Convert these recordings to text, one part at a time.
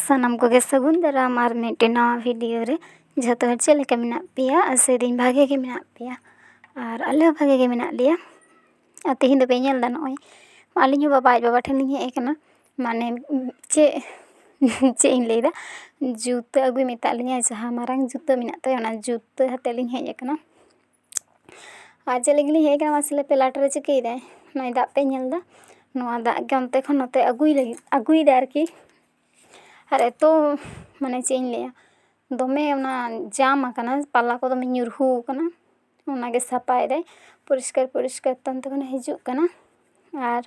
सानाम कोगे सगुन दाराम आर मिट्टन नवा भिडियो रे जतो हर चेक लेका मेनाग पेया आसेदिन भागे गे मेनाग पेया और आले भागे गे मेनाग लिया और तेहिन दो पे नेलदा नॉय आलिኝ बाबा आज बाबा ठेन लिኝ हेज कना माने चे चे इन लेदा जूता अगुई मेता लिñा जहाँ मारांग जूता मेनाग ताया ओना जूता हते लिኝ हेज कना और चे लगे लिኝ हेज कना मासले पे लाटरे चिकेइदाय नॉय दा पे नेलदा नोआ दा गे ओनते खन नोते अगुईदा आरकी और तो माने चे इन लेया दमे ओना जाम आकना पाला को दमे ᱧᱩᱨᱦᱩ आकना ओनागे सापायदाय परिष्कार परिष्कार तंते खन हिजुग कना और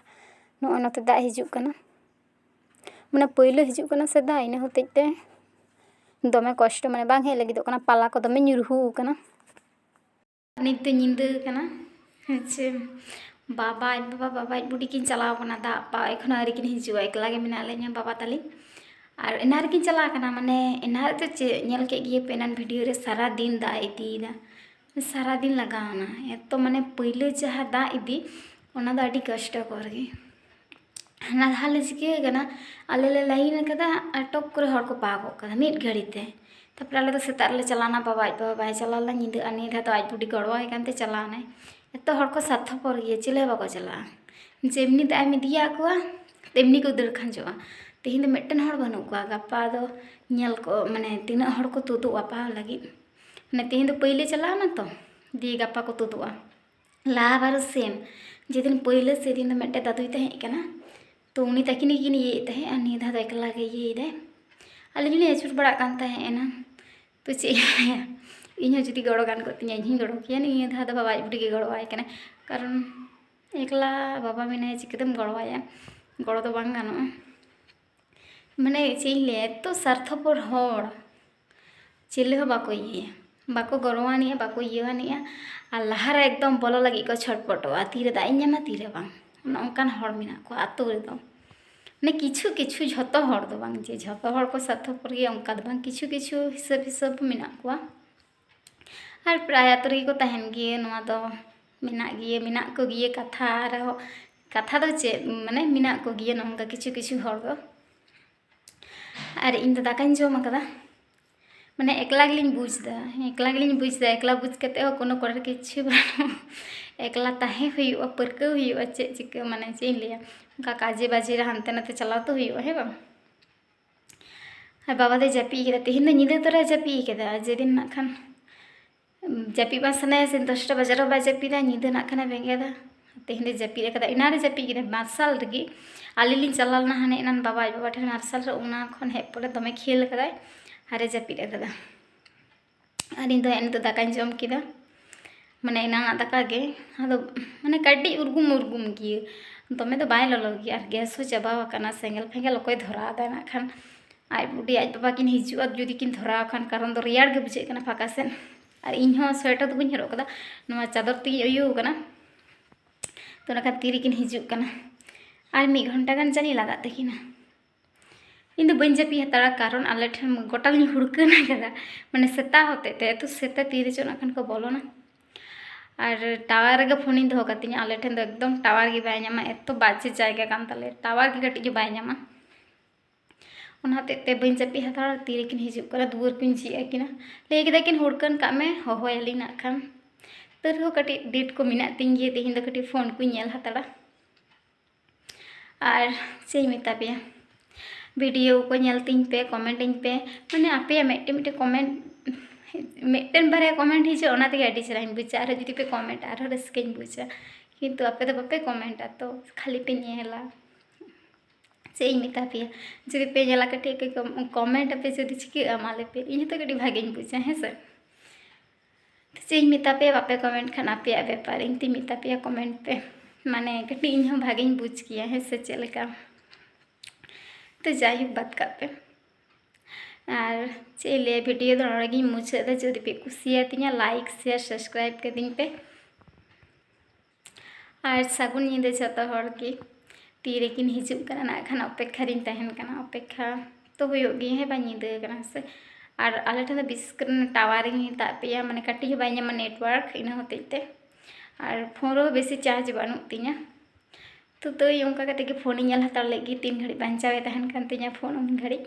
नोय नोते दा हिजुग कना माने पहिले हिजुग कना से दा इना होतेते दमे कष्ट माने बांग हे लगिदो कना पाला को दमे ᱧᱩᱨᱦᱩ आकना नित निंदा कना चे बाबा आज बुढ़ी किन चलाव कना दा पा एखन आरी किन हिजुआ एकला गे मेना लेña बाबा ताली और एनार किन चला कना माने एनार तो चे नेल के गिए पेनान वीडियो रे सारा दिन दा इदीदा सारा दिन लगावना तो माने पहिले जहाँ दा इदी ओना दा अडी कष्ट करगे ना हाले चिके कना आले ले लाइन कदा टॉप करे हर को पागो कदा मिट घड़ीते तापर आले तो सेता रे चलाना बाबा बाय चलाला निंदा अनी धा तो आज बुढ़ी गड़वाय कानते चलाना तो हर को सार्थपर गे चिले बाको चला जेमनी दाय मिदिया को तेमनी को दर खंजोआ तेहिन दो मिट्टन हर बनू को गप्पा दो नेल को माने तिना हर को तुदुआ पा लगी माने तेहिन दो पहिले चलाना तो दिए गप्पा को तुदुआ लाहा बार सेम जेदिन पहिले सेदिन दो मिट्टे दादुई तहे कना तो उनी तकिनी किन ये तहे अनि धा दो एकला गे ये दे आलिनी ले अचुर बड़ा कान तहे एना तो चे इन जुदी गड़ो गान करती इन गड़ो किया नहीं धा बाबा बुढ़ी के गड़वाय कना कारण एकला बाबा मेना चिकदम गड़वाया गड़ो तो बांग गानो माने चेन ले तो स्वार्थपर हर चिले हो बाको ये बाको गड़वानिया बाको इयानिया और लहारा एकदम बोलो लगी को छटपटोआ तीरे दा इन्यामा तीरे बांग ओनकान हर मेना को आतो रे दो माने किछु किछु झतो हर दो बांग जे झतो हर को स्वार्थपर गे ओनका दो बांग किछु किछु हिसाब मेना को और प्राय आतो रे को तहन गे नोआ दो मेना को गिए कथा रहो कथा दो चे माने मेना को गिए नोंगा किछु किछु हर दो और इन दाकाñ जम कदा माने एकला गेलिñ बुझदा एकला बुझ कते हो कोनो करे किछु एकला ताहे हुआ परका हुआ चे चिका माने चे लिया उनका काजे बाजे हानते नाते चलाव तो हुआ है बा और बाबा दे जापी केदा तेहिन निदा तोरा जापी केदा जेदिन ना खान जापी बा सने से 10टा बजे बा जापीदा निदा ना खाना बेंगेदा तेहिन जापी कदा इनारे जापी केदा मार्शल रगी आलिलिñ चलालना हाने एनान बाबा ठेन मार्शल रे उना खन हे पड़े दमे खेल कदा हारे जापी कदा और इन दो दाकाñ जम केदा माने एनाना दाका गे आदो माने काटी उर्गुम गिए दमे तो बाय ललो गे और गैस हो चाबा कना सेंगल फेंगल कोई धरा दा ना खान आज बुढ़ी आज बाबा किन हिजुआ जुदी किन धरा खान कारण दो रियाड़ गे बुझे कना फाका सेन और इन हो स्वेटर दो बइन हरो कदा नोआ चादर ती अयो कना तो ना तीरी किन हिजु कना और 1 घंटा गान जानी लगा तकिना इन दो बइन जापी हताड़ा कारण आले ठेन गोटा लिñ हुड़कना कदा माने सेता होते ते तो सेता तीरे चो ना खान को बोलोना और टावर गे फोन इन दो कतिña आले ठेन दो एकदम टावर गे बाय ᱧᱟᱢᱟ एतो बाजे जायगा कान ताले टावर गे कटी जो बाय ᱧᱟᱢᱟ ओना ते बइन जापी हताड़ा तीरे किन हिजु करा दुवर किन जी किना ले केदा किन हुड़कन का में होहोयली ना खान तर हो कटी डेट को मिना तिñ गे तेहिन दो कटी फोन को नेल हताड़ा और से मेता पे वीडियो को नेलतिñ पे कमेंटिङ पे माने आपे मिट्टे कमेंट मिट्टन बारे कमेंट हिजो ओना ते अडी चराइन बुझा और जुदी पे कमेंट और रस्केñ बुझा किंतु आपे तो बापे कमेंटा तो खाली पे नेला से मेता पे जुदी पे नेला कटी कमेंट पे जुदी चिके माले पे इन तो कटी भागेñ बुझा है सर से मेता पे बापे कमेंट खान आपे बेपार इन ती मेता पे कमेंट पे माने कटी इन हो भागेñ बुझ किया है से चलेका तो जाई बात का पे और चले वीडियो दो नोड़गी मुचाद जुदी पे कुसियातिña लाइक शेयर सब्सक्राइब के दिन पे और सागुन निंदा जतो हर के तीरे किन हिजुग कना ना खान अपेक्षा रिन तहन कना अपेक्षा तो हुयोगी है बा निंदा कना से और आले ठेन विशेष कर टावर ता पे माने कटी बाय ᱧᱟᱢᱟ नेटवर्क इन होते और फोन रो बेसी चार्ज बानु तिña तो उनका फोन नेल हताड़ लेगी 3 घड़ी बांचावे तहन कान तिña फोन उन घड़ी